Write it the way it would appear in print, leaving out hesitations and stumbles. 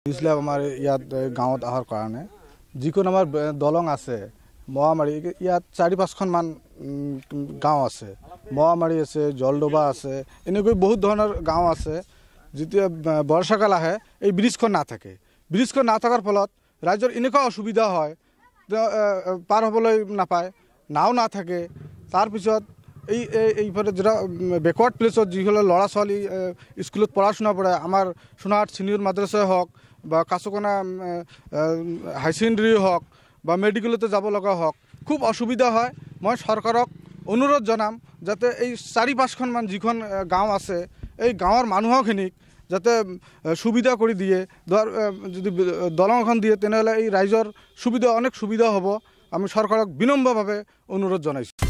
দিছিলে আমাৰ ইয়াত গাঁৱত অহাৰ কাৰণে যিখন আমাৰ দলং আছে মহামাৰী ইয়াত 4-5খনমান গাঁও আছে মহামাৰী আছে জলডোবা আছে এনেকৈ বহুত ধৰণৰ গাঁও আছে যেতিয়া বৰ্ষাকাল আহে এই ব্ৰিজখন নাথাকে ব্ৰিজখন নাথাকাৰ ফলত ৰাজ্যৰ এনেকুৱা অসুবিধা হয় পাৰ হ'বলৈ নাপায় নাও নাথাকে তাৰপিছত এইফালে যেটা বেকওয়াৰ্ড প্লেসত যিসকলে ল'ৰা ছোৱালী স্কুলত পঢ়া-শুনা কৰে আমাৰ সোণাহাট সিনিয়ৰ মাদ্ৰাছাই হওক বা কাছকনা হাই সেকেন্ডাৰী হওক বা মেডিকেলতে যাব লগা হওক খুব অসুবিধা হয় মই চৰকাৰক অনুৰোধ জনাম যাতে এই 4-5খনমান যিখন গাঁও আছে এই গাঁৱৰ মানুহখিনিক যাতে সুবিধা কৰি দিয়ে যদি দলংখন দিয়ে তেনেহ'লে এই ৰাইজৰ সুবিধা অনেক সুবিধা হ'ব আমি চৰকাৰক বিনম্ৰভাৱে অনুৰোধ জনাইছোঁ।